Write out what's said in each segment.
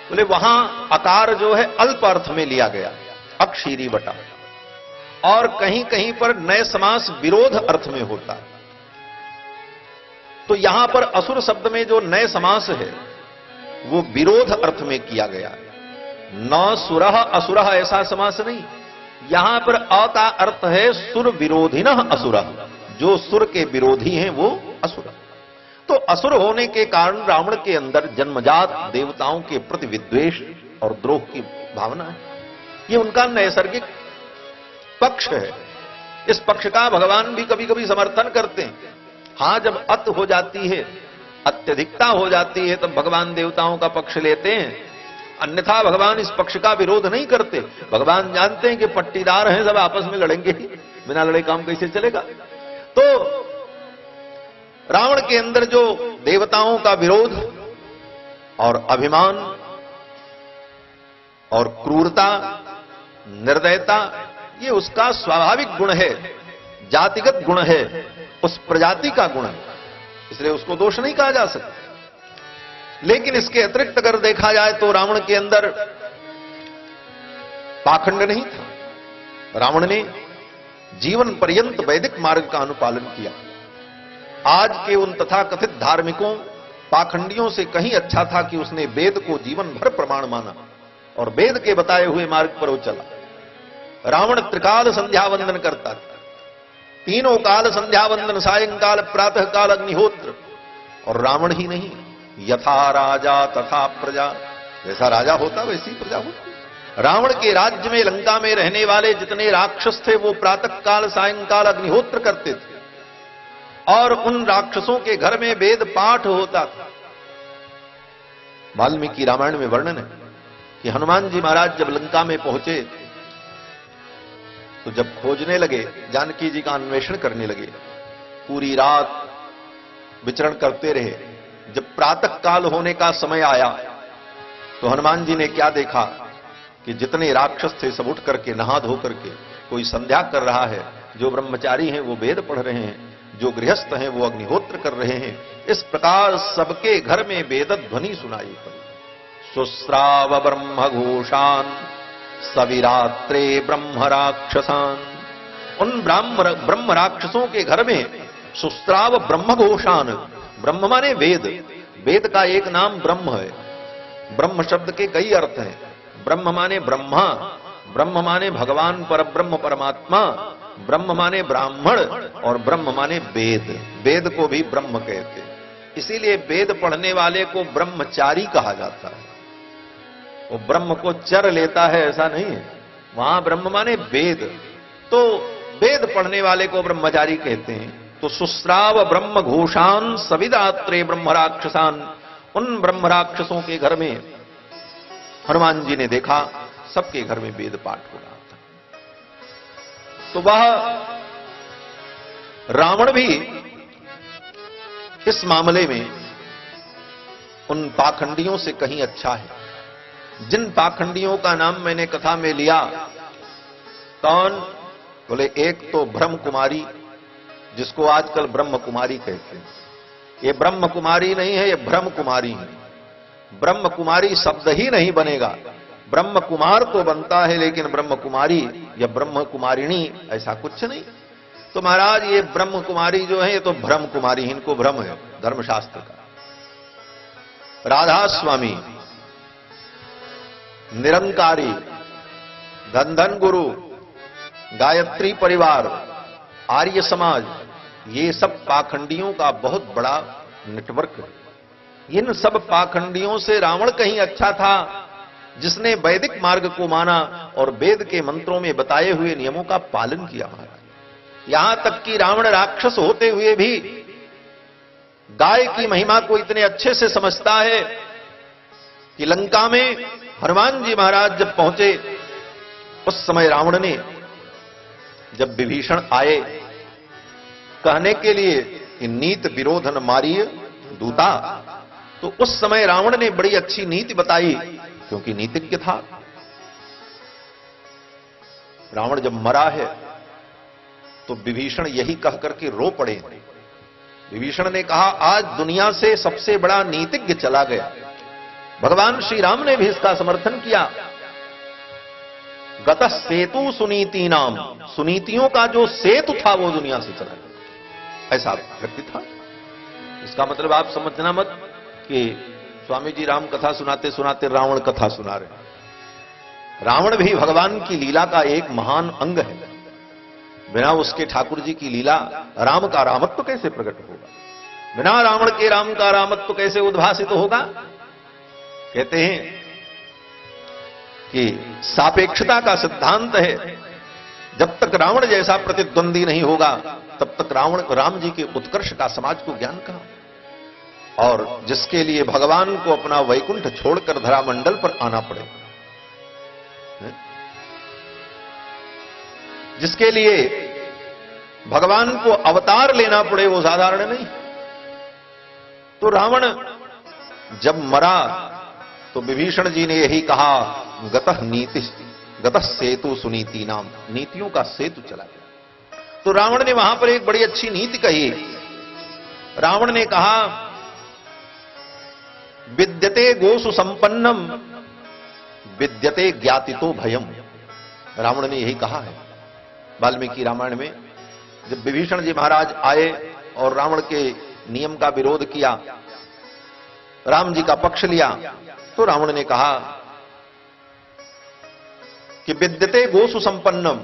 बोले वहां अकार जो है अल्प अर्थ में लिया गया, अक्षीरी बटा, और कहीं कहीं पर नए समास विरोध अर्थ में होता है। तो यहां पर असुर शब्द में जो नए समास है वो विरोध अर्थ में किया गया है। न सुरह असुरह ऐसा समास नहीं, यहां पर अ का अर्थ है सुर विरोधिनः असुरः, जो सुर के विरोधी हैं वो असुर। तो असुर होने के कारण रावण के अंदर जन्मजात देवताओं के प्रति विद्वेष और द्रोह की भावना है। ये उनका नैसर्गिक पक्ष है। इस पक्ष का भगवान भी कभी कभी समर्थन करते हैं। हां, जब अत हो जाती है, अत्यधिकता हो जाती है, तब भगवान देवताओं का पक्ष लेते हैं, अन्यथा भगवान इस पक्ष का विरोध नहीं करते। भगवान जानते हैं कि पट्टीदार हैं, सब आपस में लड़ेंगे ही, बिना लड़े काम कैसे चलेगा। तो रावण के अंदर जो देवताओं का विरोध और अभिमान और क्रूरता, निर्दयता, ये उसका स्वाभाविक गुण है, जातिगत गुण है, उस प्रजाति का गुण है, इसलिए उसको दोष नहीं कहा जा सकता। लेकिन इसके अतिरिक्त अगर देखा जाए तो रावण के अंदर पाखंड नहीं था। रावण ने जीवन पर्यंत वैदिक मार्ग का अनुपालन किया। आज के उन तथाकथित धार्मिकों पाखंडियों से कहीं अच्छा था कि उसने वेद को जीवन भर प्रमाण माना और वेद के बताए हुए मार्ग पर वो चला। रावण त्रिकाल संध्या वंदन करता था, तीनों काल संध्या वंदन, सायंकाल, प्रातः काल, अग्निहोत्र। और रावण ही नहीं, यथा राजा तथा प्रजा, जैसा राजा होता वैसी प्रजा होती। रावण के राज्य में, लंका में रहने वाले जितने राक्षस थे वो प्रातः काल, सायंकाल अग्निहोत्र करते थे, और उन राक्षसों के घर में वेद पाठ होता था। वाल्मीकि रामायण में वर्णन है कि हनुमान जी महाराज जब लंका में पहुंचे तो जब खोजने लगे, जानकी जी का अन्वेषण करने लगे, पूरी रात विचरण करते रहे। जब प्रातः काल होने का समय आया तो हनुमान जी ने क्या देखा कि जितने राक्षस थे सब उठ करके नहा धो करके कोई संध्या कर रहा है, जो ब्रह्मचारी हैं वो वेद पढ़ रहे हैं, जो गृहस्थ हैं वो अग्निहोत्र कर रहे हैं। इस प्रकार सबके घर में वेद ध्वनि सुनाई पड़ी। सुस्राव ब्रह्म घोषान सविरात्रे ब्रह्म राक्षसान। उन ब्रह्म राक्षसों के घर में सुस्राव ब्रह्म घोषान, ब्रह्म माने वेद, वेद का एक नाम ब्रह्म है। ब्रह्म शब्द के कई अर्थ हैं। ब्रह्म माने ब्रह्मा, ब्रह्म माने भगवान परब्रह्म परमात्मा, ब्रह्म माने ब्राह्मण, और ब्रह्म माने वेद। वेद को भी ब्रह्म कहते हैं, इसीलिए वेद पढ़ने वाले को ब्रह्मचारी कहा जाता है। वो ब्रह्म को चर लेता है ऐसा नहीं है, वहां ब्रह्म माने वेद। तो वेद पढ़ने वाले को ब्रह्मचारी कहते हैं। तो सुस्राव ब्रह्म घोषान सविदात्रे ब्रह्म राक्षसान, उन ब्रह्म राक्षसों के घर में हनुमान जी ने देखा सबके घर में वेद पाठ हो रहा था। तो वह रावण भी इस मामले में उन पाखंडियों से कहीं अच्छा है। जिन पाखंडियों का नाम मैंने कथा में लिया, कौन? बोले एक तो ब्रह्म कुमारी, जिसको आजकल ब्रह्म कुमारी कहते हैं। ये ब्रह्म कुमारी नहीं है, ये ब्रह्म कुमारी है। ब्रह्म कुमारी शब्द ही नहीं बनेगा, ब्रह्म कुमार तो बनता है, लेकिन ब्रह्म कुमारी या ब्रह्म कुमारिणी ऐसा कुछ नहीं। तो महाराज ये ब्रह्म कुमारी जो है ये तो ब्रह्म कुमारी, इनको भ्रम है धर्मशास्त्र का। राधा स्वामी, निरंकारी, धन धन गुरु, गायत्री परिवार, आर्य समाज, ये सब पाखंडियों का बहुत बड़ा नेटवर्क है। इन सब पाखंडियों से रावण कहीं अच्छा था, जिसने वैदिक मार्ग को माना और वेद के मंत्रों में बताए हुए नियमों का पालन किया। महाराज यहां तक कि रावण राक्षस होते हुए भी गाय की महिमा को इतने अच्छे से समझता है कि लंका में हनुमान जी महाराज जब पहुंचे उस समय रावण ने, जब विभीषण आए कहने के लिए कि नीत विरोधन मारिय दूता, तो उस समय रावण ने बड़ी अच्छी नीति बताई, क्योंकि नीतिज्ञ था। रावण जब मरा है तो विभीषण यही कह करके रो पड़े। विभीषण ने कहा आज दुनिया से सबसे बड़ा नीतिज्ञ चला गया। भगवान श्री राम ने भी इसका समर्थन किया। गतः सेतु सुनीति नाम, सुनीतियों का जो सेतु था वो दुनिया से चला गया, ऐसा व्यक्ति था। इसका मतलब आप समझना मत कि स्वामी जी राम कथा सुनाते सुनाते रावण कथा सुना रहे। रावण भी भगवान की लीला का एक महान अंग है। बिना उसके ठाकुर जी की लीला, राम का रामत्व कैसे प्रकट होगा? बिना रावण के राम का रामत्व कैसे उद्भासित होगा? कहते हैं कि सापेक्षता का सिद्धांत है। जब तक रावण जैसा प्रतिद्वंदी नहीं होगा तब तक राम जी के उत्कर्ष का समाज को ज्ञान कहां? और जिसके लिए भगवान को अपना वैकुंठ छोड़कर धरामंडल पर आना पड़े, जिसके लिए भगवान को अवतार लेना पड़े, वो साधारण नहीं। तो रावण जब मरा तो विभीषण जी ने यही कहा, गतः सेतु सुनीति नाम, नीतियों का सेतु चला गया। तो रावण ने वहां पर एक बड़ी अच्छी नीति कही। रावण ने कहा, विद्यते गोसु संपन्नम विद्यते ज्ञातितो भयम। रावण ने यही कहा है वाल्मीकि रामायण में। जब विभीषण जी महाराज आए और रावण के नियम का विरोध किया, राम जी का पक्ष लिया, तो रावण ने कहा कि विद्यते गोसु संपन्नम,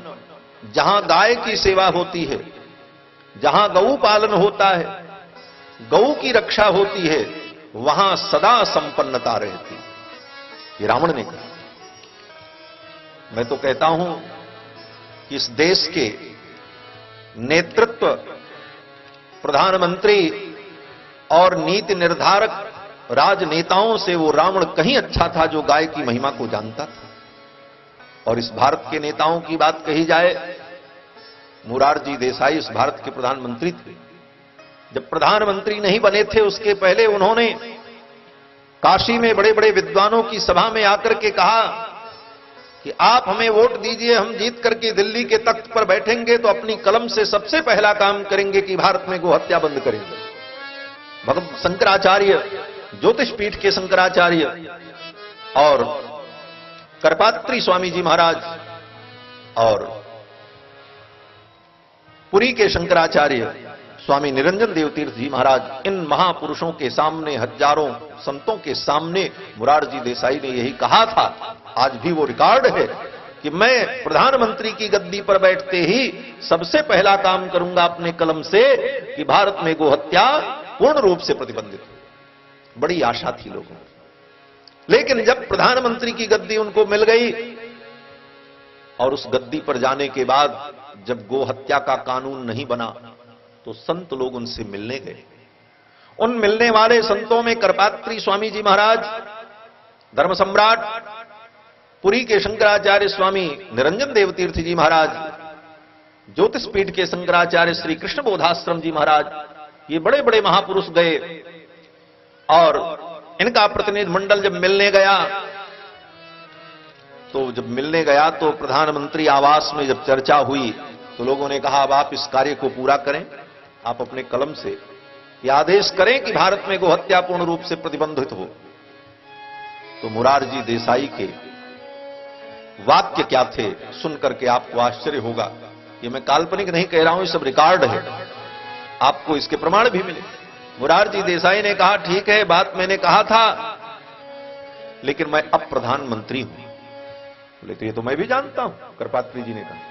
जहां गाय की सेवा होती है, जहां गौ पालन होता है, गौ की रक्षा होती है, वहां सदा संपन्नता रहती। ये रावण ने कहा। मैं तो कहता हूं कि इस देश के नेतृत्व, प्रधानमंत्री और नीति निर्धारक राजनेताओं से वो रावण कहीं अच्छा था जो गाय की महिमा को जानता था। और इस भारत के नेताओं की बात कही जाए, मोरारजी देसाई इस भारत के प्रधानमंत्री थे। जब प्रधानमंत्री नहीं बने थे उसके पहले उन्होंने काशी में बड़े बड़े विद्वानों की सभा में आकर के कहा कि आप हमें वोट दीजिए, हम जीत करके दिल्ली के तख्त पर बैठेंगे तो अपनी कलम से सबसे पहला काम करेंगे कि भारत में गोहत्या बंद करेंगे। भगवान शंकराचार्य, ज्योतिष पीठ के शंकराचार्य और करपात्री स्वामी जी महाराज और पुरी के शंकराचार्य स्वामी निरंजन देव तीर्थ जी महाराज, इन महापुरुषों के सामने, हजारों संतों के सामने मोरारजी देसाई ने यही कहा था। आज भी वो रिकॉर्ड है कि मैं प्रधानमंत्री की गद्दी पर बैठते ही सबसे पहला काम करूंगा अपने कलम से कि भारत में गोहत्या पूर्ण रूप से प्रतिबंधित हो। बड़ी आशा थी लोगों को। लेकिन जब प्रधानमंत्री की गद्दी उनको मिल गई और उस गद्दी पर जाने के बाद जब गोहत्या का कानून नहीं बना तो संत लोग उनसे मिलने गए। उन मिलने वाले संतों में करपात्री स्वामी जी महाराज, धर्म सम्राट पुरी के शंकराचार्य स्वामी निरंजन देव तीर्थ जी महाराज, ज्योतिष पीठ के शंकराचार्य श्री कृष्ण बोधाश्रम जी महाराज, ये बड़े बड़े महापुरुष गए। और इनका प्रतिनिधि मंडल जब मिलने गया तो प्रधानमंत्री आवास में जब चर्चा हुई तो लोगों ने कहा, अब आप इस कार्य को पूरा करें, आप अपने कलम से यह आदेश करें कि भारत में गोहत्या पूर्ण रूप से प्रतिबंधित हो। तो मोरारजी देसाई के वाक्य क्या थे सुन करके आपको आश्चर्य होगा। ये मैं काल्पनिक नहीं कह रहा हूं, ये सब रिकॉर्ड है, आपको इसके प्रमाण भी मिले। मोरारजी देसाई ने कहा, ठीक है, बात मैंने कहा था, लेकिन मैं अब प्रधानमंत्री हूं। बोले तो ये तो मैं भी जानता हूं, करपात्री जी ने कहा।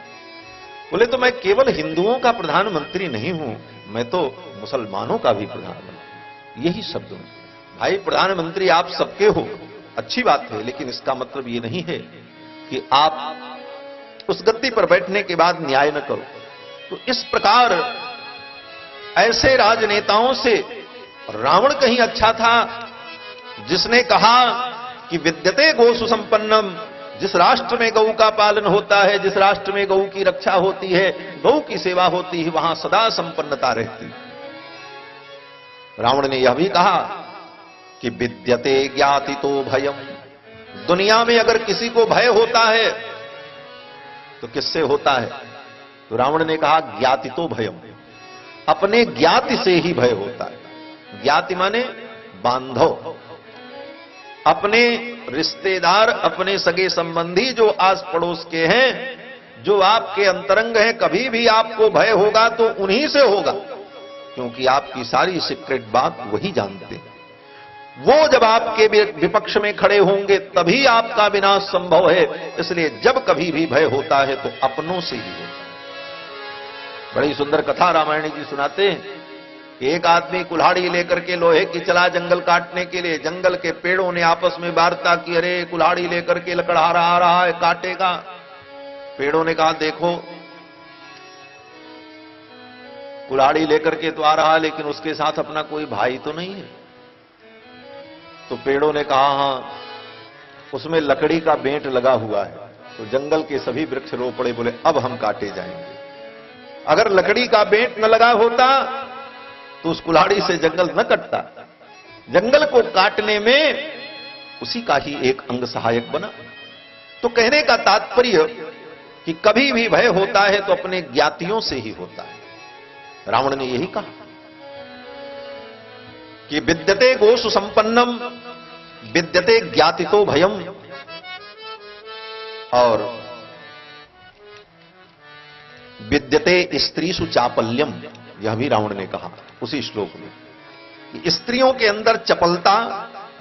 बोले तो मैं केवल हिंदुओं का प्रधानमंत्री नहीं हूं, मैं तो मुसलमानों का भी प्रधानमंत्री। यही शब्द है। भाई प्रधानमंत्री आप सबके हो, अच्छी बात है, लेकिन इसका मतलब ये नहीं है कि आप उस गद्दी पर बैठने के बाद न्याय न करो। तो इस प्रकार ऐसे राजनेताओं से रावण कहीं अच्छा था जिसने कहा कि विद्यते गोसु संपन्नम, जिस राष्ट्र में गौ का पालन होता है, जिस राष्ट्र में गौ की रक्षा होती है, गौ की सेवा होती है, वहां सदा संपन्नता रहती है। रावण ने यह भी कहा कि विद्यते ज्ञातितो भयम, दुनिया में अगर किसी को भय होता है तो किससे होता है? तो रावण ने कहा ज्ञातितो भयम, अपने ज्ञाति से ही भय होता है। ज्ञाति माने बांधव, अपने रिश्तेदार, अपने सगे संबंधी जो आस पड़ोस के हैं, जो आपके अंतरंग हैं, कभी भी आपको भय होगा तो उन्हीं से होगा, क्योंकि आपकी सारी सीक्रेट बात वही जानते हैं। वो जब आपके विपक्ष में खड़े होंगे तभी आपका विनाश संभव है। इसलिए जब कभी भी भय होता है तो अपनों से ही होता है। बड़ी सुंदर कथा रामायण जी सुनाते हैं। एक आदमी कुल्हाड़ी लेकर के लोहे की चला जंगल काटने के लिए। जंगल के पेड़ों ने आपस में वार्ता की, अरे कुल्हाड़ी लेकर के लकड़हारा आ रहा है, काटेगा। पेड़ों ने कहा, देखो कुल्हाड़ी लेकर के तो आ रहा है, लेकिन उसके साथ अपना कोई भाई तो नहीं है। तो पेड़ों ने कहा, हां, उसमें लकड़ी का बेंट लगा हुआ है। तो जंगल के सभी वृक्ष रो पड़े, बोले अब हम काटे जाएंगे। अगर लकड़ी का बेंट न लगा होता तो उस कुल्हाड़ी से जंगल न कटता। जंगल को काटने में उसी का ही एक अंग सहायक बना। तो कहने का तात्पर्य कि कभी भी भय होता है तो अपने ज्ञातियों से ही होता है। रावण ने यही कहा कि विद्यते गोसु संपन्नम विद्यते ज्ञातितो भयम, और विद्यते स्त्रीसु चापल्यम, यह भी रावण ने कहा उसी श्लोक में कि स्त्रियों के अंदर चपलता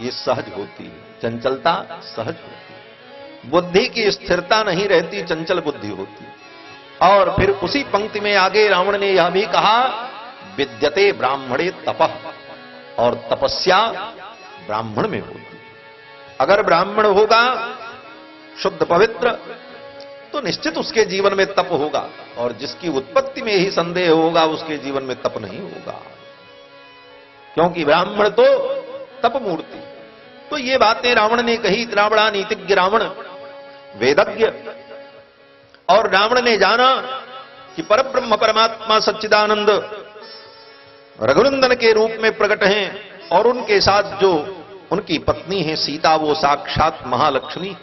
ये सहज होती है, चंचलता सहज होती है, बुद्धि की स्थिरता नहीं रहती, चंचल बुद्धि होती है। और फिर उसी पंक्ति में आगे रावण ने यह भी कहा, विद्यते ब्राह्मणे तपः, और तपस्या ब्राह्मण में होती है। अगर ब्राह्मण होगा शुद्ध पवित्र तो निश्चित उसके जीवन में तप होगा, और जिसकी उत्पत्ति में ही संदेह होगा उसके जीवन में तप नहीं होगा, क्योंकि ब्राह्मण तो तप मूर्ति। तो ये बातें रावण ने कही। इतना बड़ा नीतिज्ञ रावण, वेदज्ञ, और रावण ने जाना कि परब्रह्म परमात्मा सच्चिदानंद रघुनंदन के रूप में प्रकट हैं, और उनके साथ जो उनकी पत्नी है सीता, वो साक्षात महालक्ष्मी।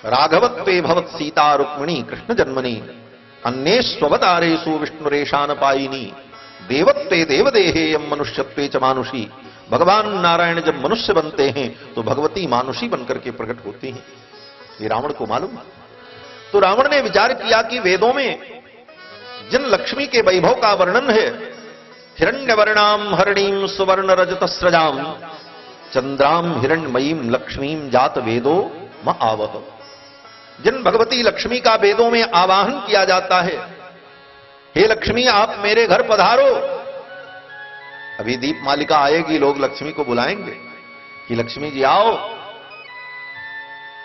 राघवत्वे भवत सीता रुक्मिणी कृष्ण जन्मनि, अन्ये स्ववतारेषु विष्णुरेशान पायिनी, देवत्वे देवदेहेयम मनुष्यत्वे च मानुषी। भगवान नारायण जब मनुष्य बनते हैं तो भगवती मानुषी बनकर के प्रकट होती हैं। ये रावण को मालूम। तो रावण ने विचार किया कि वेदों में जिन लक्ष्मी के वैभव का वर्णन है, हिरण्यवर्णाम हरिणीम सुवर्ण रजतस्रजाम चंद्राम हिरण्यमयीम लक्ष्मीम जात वेदो म आवह, जिन भगवती लक्ष्मी का वेदों में आवाहन किया जाता है, हे लक्ष्मी आप मेरे घर पधारो। अभी दीप मालिका आएगी, लोग लक्ष्मी को बुलाएंगे कि लक्ष्मी जी आओ।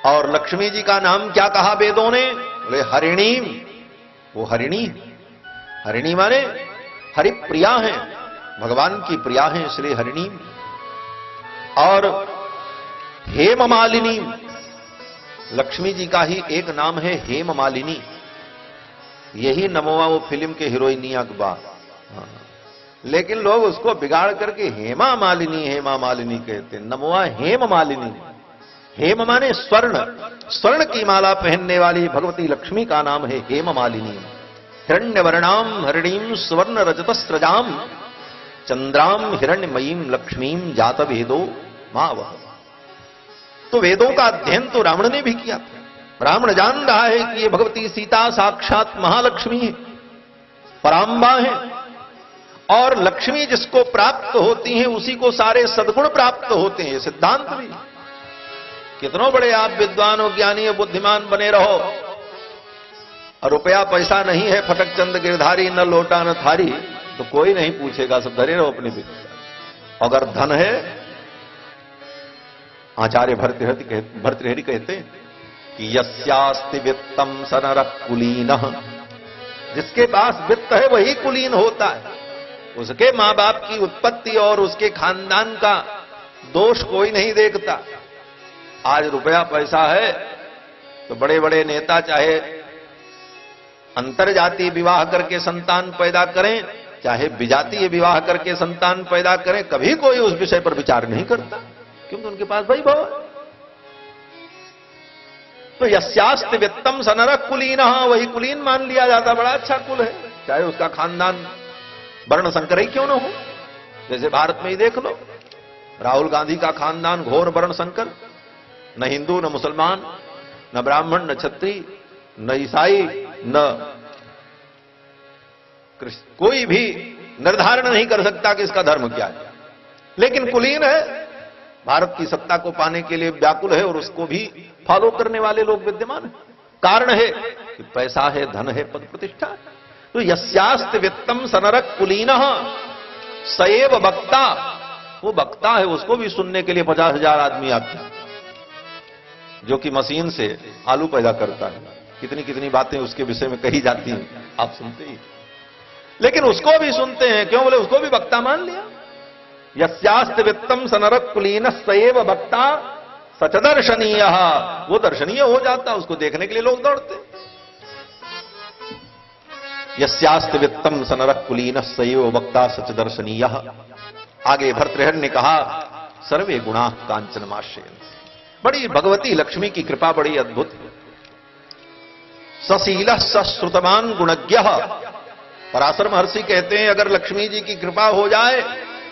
और लक्ष्मी जी का नाम क्या कहा वेदों ने? बोले हरिणी। वो हरिणी, हरिणी माने हरिप्रिया है, भगवान की प्रिया है, इसलिए हरिणी। और हेममालिनी, लक्ष्मी जी का ही एक नाम है हेममालिनी। यही नमोवा वो फिल्म के हीरोइनिया के बाद, लेकिन लोग उसको बिगाड़ करके हेमा मालिनी, हेमा मालिनी कहते हैं। नमोवा हेम मालिनी। हेम माने स्वर्ण, स्वर्ण की माला पहनने वाली भगवती लक्ष्मी का नाम है हेम मालिनी। हिरण्यवर्णाम हरिणीम स्वर्ण रजतस्रजाम चंद्राम हिरण्यमयीम लक्ष्मीम जात वेदो मावह। तो वेदों का अध्ययन तो रावण ने भी किया था। रावण जान रहा है कि ये भगवती सीता साक्षात महालक्ष्मी है, परांबा है, और लक्ष्मी जिसको प्राप्त होती हैं उसी को सारे सद्गुण प्राप्त होते हैं। सिद्धांत भी। कितनों बड़े आप विद्वान हो, ज्ञानी हो, बुद्धिमान बने रहो, और रुपया पैसा नहीं है, फटक चंद गिरधारी, न लोटा न थारी, तो कोई नहीं पूछेगा, सब धरे रहो अपने विद्या। अगर धन है, आचार्य भर्तृहरि कहते हैं कि यस्यास्ति वित्तम स नरः कुलीनः, जिसके पास वित्त है वही कुलीन होता है। उसके मां बाप की उत्पत्ति और उसके खानदान का दोष कोई नहीं देखता। आज रुपया पैसा है तो बड़े बड़े नेता चाहे अंतरजातीय विवाह करके संतान पैदा करें, चाहे विजातीय विवाह करके संतान पैदा करें, कभी कोई उस विषय पर विचार नहीं करता, क्योंकि उनके पास वैभव है। तो यस्यास्ति वित्तम स नरः कुलीनः, वही कुलीन मान लिया जाता, बड़ा अच्छा कुल है, चाहे उसका खानदान वर्ण संकर ही क्यों न हो। जैसे भारत में ही देख लो, राहुल गांधी का खानदान घोर वर्ण संकर, न हिंदू न मुसलमान न ब्राह्मण न क्षत्रिय न ईसाई न कृष्ण, कोई भी निर्धारण नहीं कर सकता कि इसका धर्म क्या है, लेकिन कुलीन है, भारत की सत्ता को पाने के लिए व्याकुल है और उसको भी फॉलो करने वाले लोग विद्यमान हैं। कारण है कि पैसा है, धन है, पद प्रतिष्ठा है। तो यस्यास्ति वित्तम सनरक कुलीनः सएव वक्ता, वो वक्ता है, उसको भी सुनने के लिए 50,000 आदमी आते हैं, जो कि मशीन से आलू पैदा करता है। कितनी कितनी बातें उसके विषय में कही जाती हैं, आप सुनते ही, लेकिन उसको भी सुनते हैं। क्यों? बोले उसको भी वक्ता मान लिया। यस्यास्ति वित्तम सनरक कुलीनः सएव वक्ता सच दर्शनीय, वो दर्शनीय हो जाता, उसको देखने के लिए लोग दौड़ते। यस्यास्ति वित्तम सनरक कुलीनः सएव वक्ता सच दर्शनीय। आगे भर्तृहरि ने कहा सर्वे गुणाः कांचनमाश्रयन्, बड़ी भगवती लक्ष्मी की कृपा बड़ी अद्भुत है। सशीलः सश्रुतवान गुणज्ञः, पराशर महर्षि कहते हैं अगर लक्ष्मी जी की कृपा हो जाए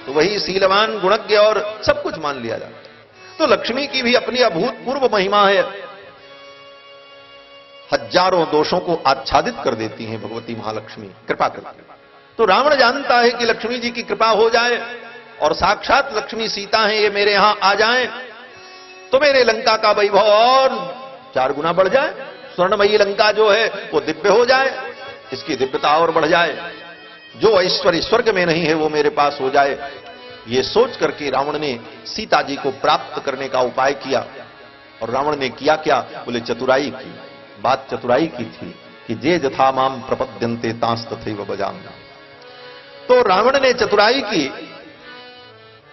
तो वही शीलवान गुणज्ञ और सब कुछ मान लिया जाता है। तो लक्ष्मी की भी अपनी अभूतपूर्व महिमा है, हजारों दोषों को आच्छादित कर देती हैं भगवती महालक्ष्मी कृपा करके। तो रावण जानता है कि लक्ष्मी जी की कृपा हो जाए और साक्षात लक्ष्मी सीता हैं, ये मेरे यहां आ जाएं तो मेरे लंका का वैभव और 4 गुना बढ़ जाए, स्वर्णमयी लंका जो है वो दिव्य हो जाए, इसकी दिव्यता और बढ़ जाए, जो ऐश्वर्य स्वर्ग में नहीं है वो मेरे पास हो जाए। ये सोच करके रावण ने सीता जी को प्राप्त करने का उपाय किया। और रावण ने किया क्या? बोले चतुराई की। बात चतुराई की थी कि जे जथा माम प्रपद्यन्ते तांस तथैव भजामि। तो रावण ने चतुराई की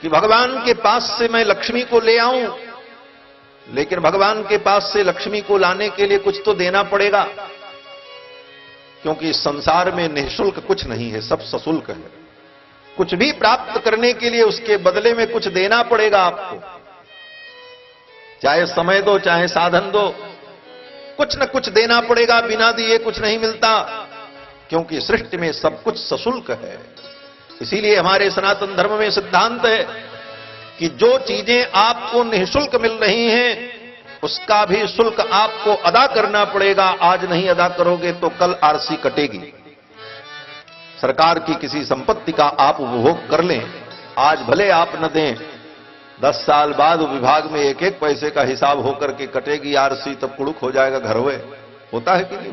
कि भगवान के पास से मैं लक्ष्मी को ले आऊं, लेकिन भगवान के पास से लक्ष्मी को लाने के लिए कुछ तो देना पड़ेगा, क्योंकि इस संसार में निःशुल्क कुछ नहीं है, सब सशुल्क है। कुछ भी प्राप्त करने के लिए उसके बदले में कुछ देना पड़ेगा आपको, चाहे समय दो चाहे साधन दो, कुछ न कुछ देना पड़ेगा, बिना दिए कुछ नहीं मिलता, क्योंकि सृष्टि में सब कुछ सशुल्क है। इसीलिए हमारे सनातन धर्म में सिद्धांत है कि जो चीजें आपको निःशुल्क मिल रही हैं उसका भी शुल्क आपको अदा करना पड़ेगा। आज नहीं अदा करोगे तो कल आरसी कटेगी। सरकार की किसी संपत्ति का आप उपभोग कर लें, आज भले आप न दें, 10 साल बाद विभाग में एक एक पैसे का हिसाब होकर के कटेगी आरसी, तब कुड़ुक हो जाएगा घर हुए। होता है कि नहीं?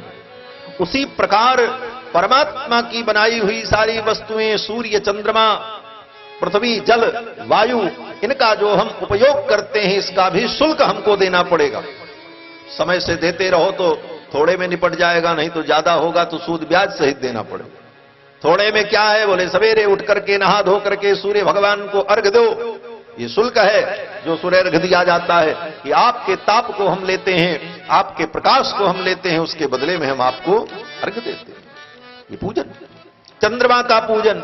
उसी प्रकार परमात्मा की बनाई हुई सारी वस्तुएं, सूर्य चंद्रमा पृथ्वी जल वायु, इनका जो हम उपयोग करते हैं इसका भी शुल्क हमको देना पड़ेगा। समय से देते रहो तो थोड़े में निपट जाएगा, नहीं तो ज्यादा होगा तो सूद ब्याज सहित देना पड़ेगा। थोड़े में क्या है? बोले सवेरे उठ करके नहा धो करके सूर्य भगवान को अर्घ दो, ये शुल्क है जो सूर्य अर्घ दिया जाता है कि आपके ताप को हम लेते हैं, आपके प्रकाश को हम लेते हैं, उसके बदले में हम आपको अर्घ देते हैं। ये पूजन, चंद्रमा का पूजन,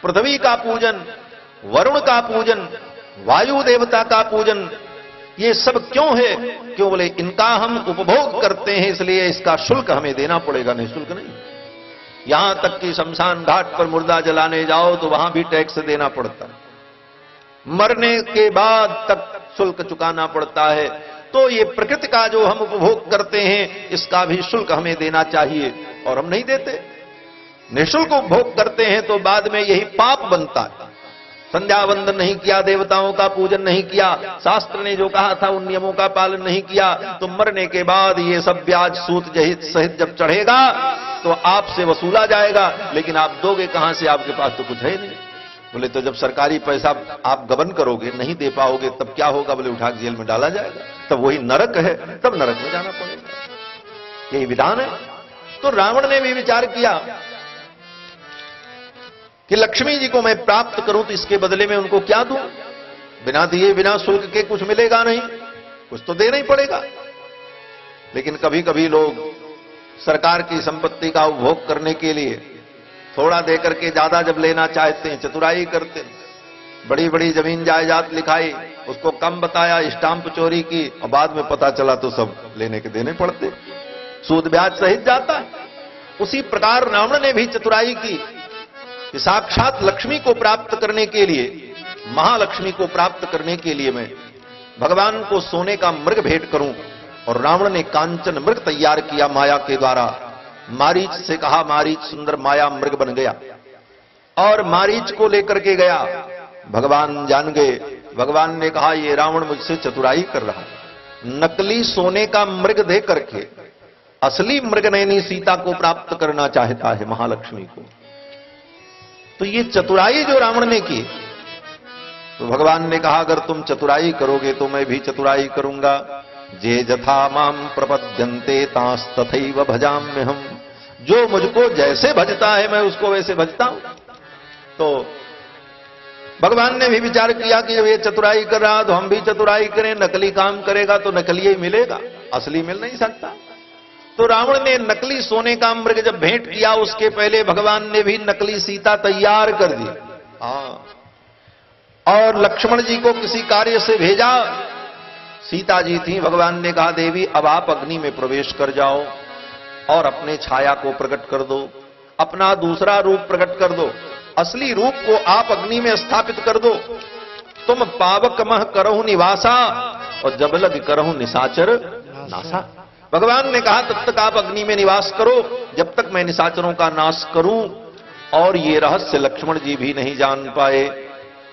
पृथ्वी का पूजन, वरुण का पूजन, वायु देवता का पूजन, ये सब क्यों है? क्यों? बोले इनका हम उपभोग करते हैं, इसलिए इसका शुल्क हमें देना पड़ेगा, नहीं शुल्क नहीं। यहां तक कि शमशान घाट पर मुर्दा जलाने जाओ तो वहां भी टैक्स देना पड़ता है, मरने के बाद तक शुल्क चुकाना पड़ता है। तो ये प्रकृति का जो हम उपभोग करते हैं इसका भी शुल्क हमें देना चाहिए, और हम नहीं देते, निःशुल्क उपभोग करते हैं तो बाद में यही पाप बनता है। संध्या वंदन नहीं किया, देवताओं का पूजन नहीं किया, शास्त्र ने जो कहा था उन नियमों का पालन नहीं किया, तो मरने के बाद ये सब ब्याज सूद सहित जब चढ़ेगा तो आपसे वसूला जाएगा, लेकिन आप दोगे कहां से? आपके पास तो कुछ है नहीं। बोले तो जब सरकारी पैसा आप गबन करोगे, नहीं दे पाओगे, तब क्या होगा? बोले उठा जेल में डाला जाएगा, तब वही नरक है, तब नरक में जाना पड़ेगा। यही विधान है। तो रावण ने भी विचार किया कि लक्ष्मी जी को मैं प्राप्त करूं तो इसके बदले में उनको क्या दूं? बिना दिए बिना शुल्क के कुछ मिलेगा नहीं, कुछ तो देना ही पड़ेगा। लेकिन कभी कभी लोग सरकार की संपत्ति का उपभोग करने के लिए थोड़ा देकर के ज्यादा जब लेना चाहते हैं, चतुराई करते हैं, बड़ी बड़ी जमीन जायदाद लिखाई, उसको कम बताया, स्टाम्प चोरी की, और बाद में पता चला तो सब लेने के देने पड़ते, सूद ब्याज सहित जाता है। उसी प्रकार रावण ने भी चतुराई की कि साक्षात लक्ष्मी को प्राप्त करने के लिए महालक्ष्मी को प्राप्त करने के लिए मैं भगवान को सोने का मृग भेंट करूं। और रावण ने कांचन मृग तैयार किया माया के द्वारा। मारीच से कहा, मारीच सुंदर माया मृग बन गया और मारीच को लेकर के गया। भगवान जान गए। भगवान ने कहा, ये रावण मुझसे चतुराई कर रहा है। नकली सोने का मृग दे करके असली मृगनयनी सीता को प्राप्त करना चाहता है महालक्ष्मी को। तो ये चतुराई जो रावण ने की, तो भगवान ने कहा, अगर तुम चतुराई करोगे तो मैं भी चतुराई करूंगा। जे जथा माम प्रपद्यन्ते तांस तथैव भजाम्यहम्। जो मुझको जैसे भजता है मैं उसको वैसे भजता हूं। तो भगवान ने भी विचार किया कि जब ये चतुराई कर रहा तो हम भी चतुराई करें। नकली काम करेगा तो नकली ही मिलेगा, असली मिल नहीं सकता। तो रावण ने नकली सोने का मृग जब भेंट किया, उसके पहले भगवान ने भी नकली सीता तैयार कर दी। और लक्ष्मण जी को किसी कार्य से भेजा। सीता जी थी। भगवान ने कहा, देवी अब आप अग्नि में प्रवेश कर जाओ और अपने छाया को प्रकट कर दो, अपना दूसरा रूप प्रकट कर दो, असली रूप को आप अग्नि में स्थापित कर दो। तुम पावक मह करहु निवासा और जबलग करहु निशाचर नासा। भगवान ने कहा, तब तक आप अग्नि में निवास करो जब तक मैं निशाचरों का नाश करूं। और ये रहस्य लक्ष्मण जी भी नहीं जान पाए।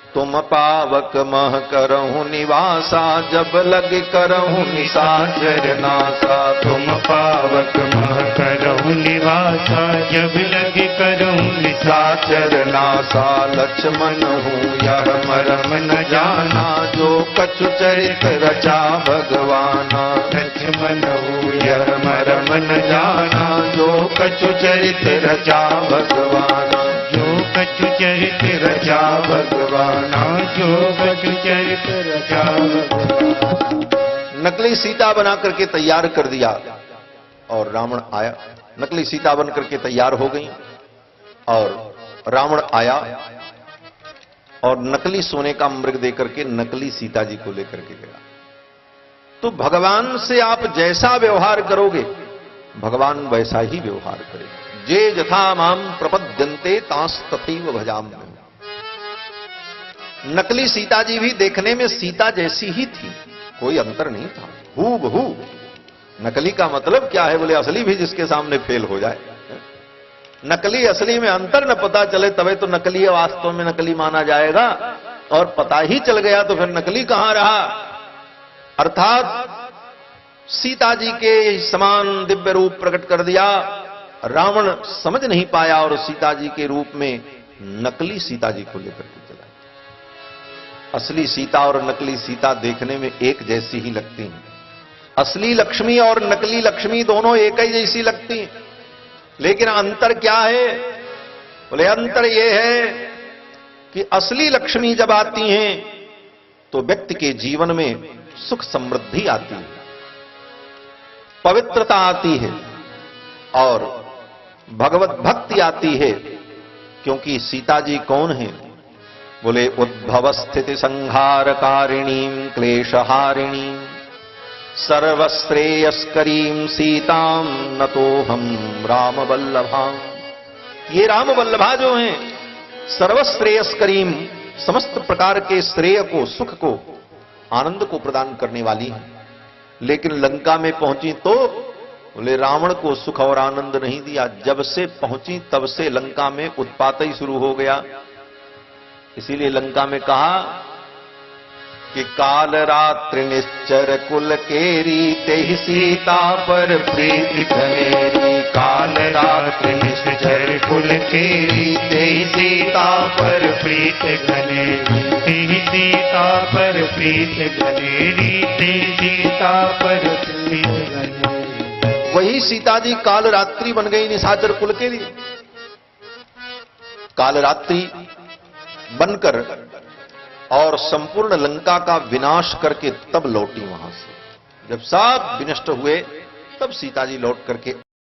तुम पावक मह करहु निवासा जब लग करहु निशाचर नासा। तुम पावक मह करहु निवासा जब लग करहु निशाचर नासा। लक्ष्मण हूँ यह मरम न जाना जो कछु चरित रचा भगवाना। लक्ष्मण हूँ यह मरम न जाना जो कछु चरित रचा भगवाना। जो कछु चरित रचा भगवाना। जो कछु चरित रचा भगवाना। नकली सीता बना करके तैयार कर दिया और रावण आया। नकली सीता बन करके तैयार हो गई और रावण आया और नकली सोने का मृग देकर के नकली सीता जी को लेकर के गया। तो भगवान से आप जैसा व्यवहार करोगे भगवान वैसा ही व्यवहार करेगा। जे जथा माम प्रपद्यन्ते तांस तथैव भजाम्यहम्। नकली सीता जी भी देखने में सीता जैसी ही थी, कोई अंतर नहीं था, हूबहू। नकली का मतलब क्या है? बोले असली भी जिसके सामने फेल हो जाए। नकली असली में अंतर न पता चले तबे तो नकली वास्तव में नकली माना जाएगा। और पता ही चल गया तो फिर नकली कहां रहा। अर्थात सीता जी के समान दिव्य रूप प्रकट कर दिया। रावण समझ नहीं पाया और सीता जी के रूप में नकली सीता जी को लेकर के चला। असली सीता और नकली सीता देखने में एक जैसी ही लगती हैं। असली लक्ष्मी और नकली लक्ष्मी दोनों एक ही जैसी लगती हैं, लेकिन अंतर क्या है? बोले अंतर यह है कि असली लक्ष्मी जब आती हैं तो व्यक्ति के जीवन में सुख समृद्धि आती है, पवित्रता आती है और भगवत भक्ति आती है। क्योंकि सीता जी कौन है? बोले उद्भव स्थिति संहारकारिणीं क्लेशहारिणीं सर्वश्रेयस्करीं सीतां नतोहम राम वल्लभां। ये राम वल्लभा जो हैं सर्वश्रेयस्करीं, समस्त प्रकार के श्रेय को, सुख को, आनंद को प्रदान करने वाली हैं। लेकिन लंका में पहुंची तो बोले रावण को सुख और आनंद नहीं दिया। जब से पहुंची तब से लंका में उत्पात ही शुरू हो गया। इसीलिए लंका में कहा कि काल रात्रि निश्चर कुल केरी तेहि सीता पर प्रीति घनेरी। काल रात्रि निश्चर कुल केरी तेहि सीता पर प्रीति घनेरी। तेहि सीता पर प्रीति घनेरी। तेहि सीता पर प्रीति घनेरी। वही सीता जी काल रात्रि बन गई निशाचर कुल के लिए। काल रात्रि बनकर और संपूर्ण लंका का विनाश करके तब लौटी वहां से। जब सब विनष्ट हुए तब सीता जी लौट करके